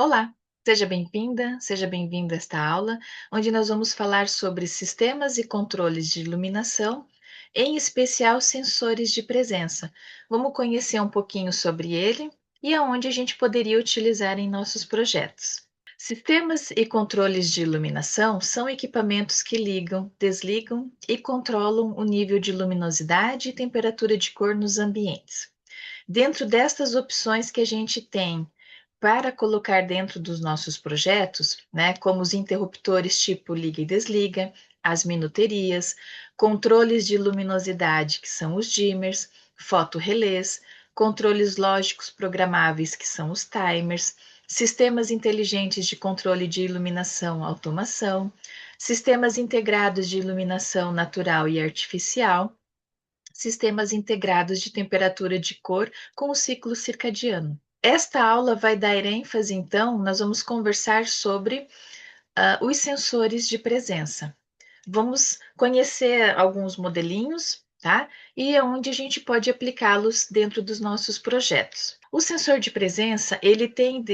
Olá, seja bem-vindo a esta aula, onde nós vamos falar sobre sistemas e controles de iluminação, em especial sensores de presença. Vamos conhecer um pouquinho sobre ele e aonde a gente poderia utilizar em nossos projetos. Sistemas e controles de iluminação são equipamentos que ligam, desligam e controlam o nível de luminosidade e temperatura de cor nos ambientes. Dentro destas opções que a gente tem para colocar dentro dos nossos projetos, né, como os interruptores tipo liga e desliga, as minuterias, controles de luminosidade, que são os dimmers, fotorrelés, controles lógicos programáveis, que são os timers, sistemas inteligentes de controle de iluminação, automação, sistemas integrados de iluminação natural e artificial, sistemas integrados de temperatura de cor com o ciclo circadiano. Esta aula vai dar ênfase, então, nós vamos conversar sobre os sensores de presença. Vamos conhecer alguns modelinhos, tá? E onde a gente pode aplicá-los dentro dos nossos projetos. O sensor de presença, ele tem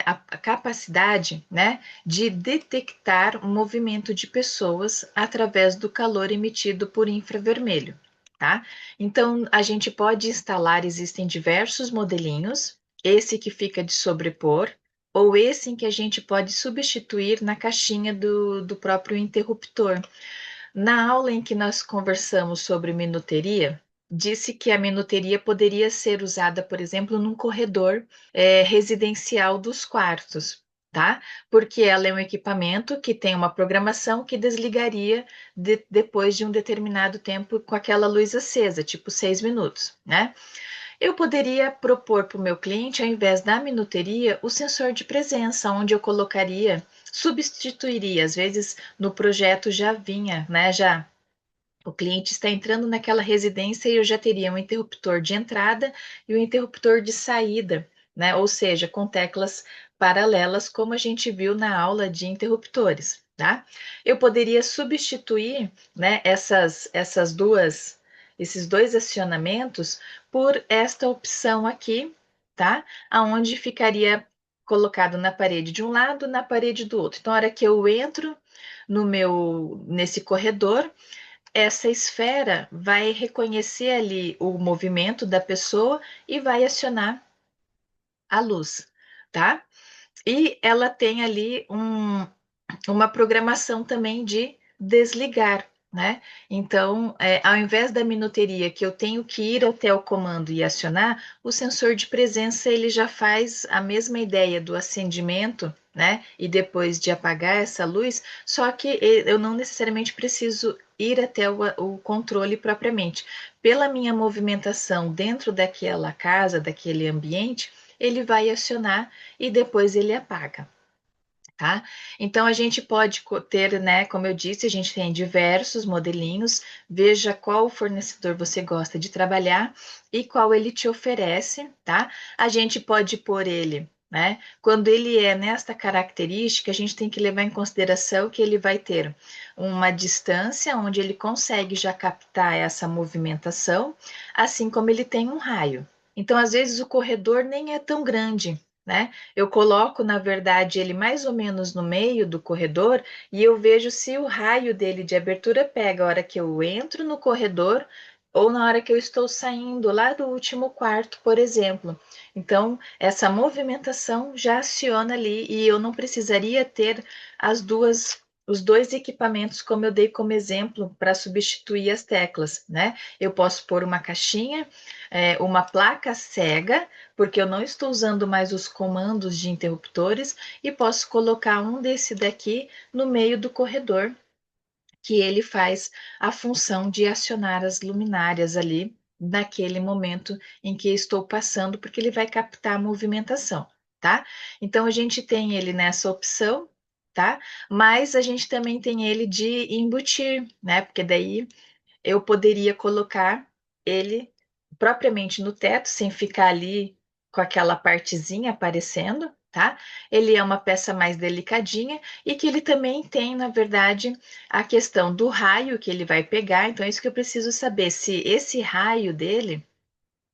a capacidade, né, de detectar o movimento de pessoas através do calor emitido por infravermelho, tá? Então, a gente pode instalar, existem diversos modelinhos, esse que fica de sobrepor, ou esse em que a gente pode substituir na caixinha do próprio interruptor. Na aula em que nós conversamos sobre minuteria, disse que a minuteria poderia ser usada, por exemplo, num corredor residencial dos quartos, tá? Porque ela é um equipamento que tem uma programação que desligaria depois de um determinado tempo com aquela luz acesa, tipo 6 minutos, né? Eu poderia propor para o meu cliente, ao invés da minuteria, o sensor de presença, onde eu colocaria, substituiria, às vezes no projeto já vinha, né? Já o cliente está entrando naquela residência e eu já teria um interruptor de entrada e um interruptor de saída, né? Ou seja, com teclas paralelas, como a gente viu na aula de interruptores, tá? Eu poderia substituir, né, esses dois acionamentos por esta opção aqui, tá? Aonde ficaria colocado na parede de um lado, na parede do outro. Então, a hora que eu entro nesse corredor, essa esfera vai reconhecer ali o movimento da pessoa e vai acionar a luz, tá? E ela tem ali uma programação também de desligar, né? Então, ao invés da minuteria que eu tenho que ir até o comando e acionar, o sensor de presença ele já faz a mesma ideia do acendimento, né? E depois de apagar essa luz, só que eu não necessariamente preciso ir até o controle propriamente. Pela minha movimentação dentro daquela casa, daquele ambiente, ele vai acionar e depois ele apaga. Tá? Então a gente pode ter, né, como eu disse, a gente tem diversos modelinhos, veja qual fornecedor você gosta de trabalhar e qual ele te oferece, tá? A gente pode pôr ele, né? Quando ele é nesta característica, a gente tem que levar em consideração que ele vai ter uma distância onde ele consegue já captar essa movimentação, assim como ele tem um raio. Então, às vezes, o corredor nem é tão grande, né? Eu coloco, na verdade, ele mais ou menos no meio do corredor e eu vejo se o raio dele de abertura pega a hora que eu entro no corredor ou na hora que eu estou saindo lá do último quarto, por exemplo. Então, essa movimentação já aciona ali e eu não precisaria ter os dois equipamentos, como eu dei como exemplo, para substituir as teclas, né? Eu posso pôr uma caixinha, uma placa cega, porque eu não estou usando mais os comandos de interruptores e posso colocar um desse daqui no meio do corredor, que ele faz a função de acionar as luminárias ali naquele momento em que estou passando, porque ele vai captar a movimentação, tá? Então a gente tem ele nessa opção, tá? Mas a gente também tem ele de embutir, né? Porque daí eu poderia colocar ele propriamente no teto, sem ficar ali com aquela partezinha aparecendo, tá? Ele é uma peça mais delicadinha e que ele também tem, na verdade, a questão do raio que ele vai pegar. Então, é isso que eu preciso saber, se esse raio dele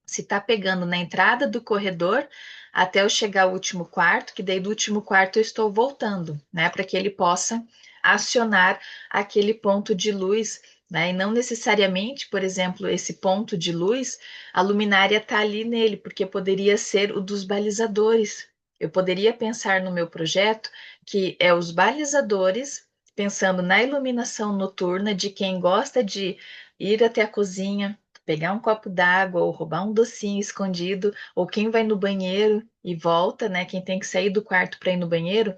se está pegando na entrada do corredor, até eu chegar ao último quarto, que daí do último quarto eu estou voltando, né, para que ele possa acionar aquele ponto de luz, né, e não necessariamente, por exemplo, esse ponto de luz, a luminária está ali nele, porque poderia ser o dos balizadores. Eu poderia pensar no meu projeto que é os balizadores, pensando na iluminação noturna de quem gosta de ir até a cozinha, pegar um copo d'água ou roubar um docinho escondido, ou quem vai no banheiro e volta, né? Quem tem que sair do quarto para ir no banheiro,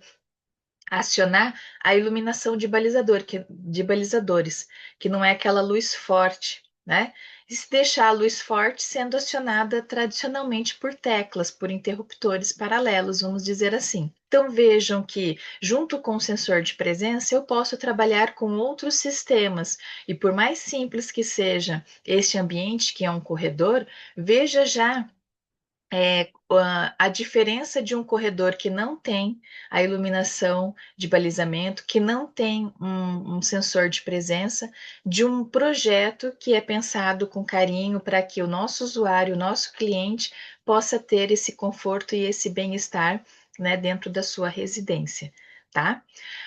acionar a iluminação de balizador, de balizadores, que não é aquela luz forte, né? E se deixar a luz forte sendo acionada tradicionalmente por teclas, por interruptores paralelos, vamos dizer assim. Então vejam que, junto com o sensor de presença, eu posso trabalhar com outros sistemas, e por mais simples que seja este ambiente, que é um corredor, veja já a diferença de um corredor que não tem a iluminação de balizamento, que não tem um sensor de presença, de um projeto que é pensado com carinho para que o nosso usuário, o nosso cliente, possa ter esse conforto e esse bem-estar, né, dentro da sua residência. Tá?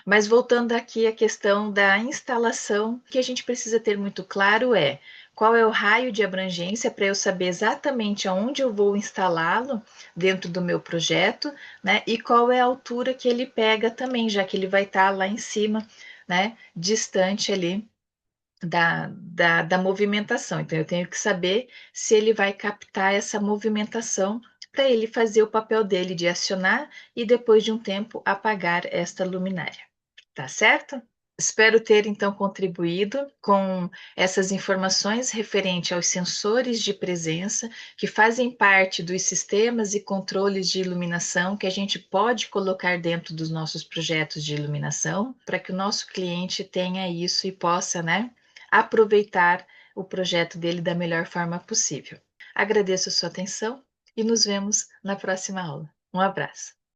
Mas voltando aqui à questão da instalação, o que a gente precisa ter muito claro é qual é o raio de abrangência para eu saber exatamente aonde eu vou instalá-lo dentro do meu projeto, né? E qual é a altura que ele pega também, já que ele vai estar lá em cima, né? Distante ali da movimentação. Então, eu tenho que saber se ele vai captar essa movimentação para ele fazer o papel dele de acionar e depois de um tempo apagar esta luminária. Tá certo? Espero ter então contribuído com essas informações referente aos sensores de presença que fazem parte dos sistemas e controles de iluminação que a gente pode colocar dentro dos nossos projetos de iluminação para que o nosso cliente tenha isso e possa, né, aproveitar o projeto dele da melhor forma possível. Agradeço a sua atenção e nos vemos na próxima aula. Um abraço.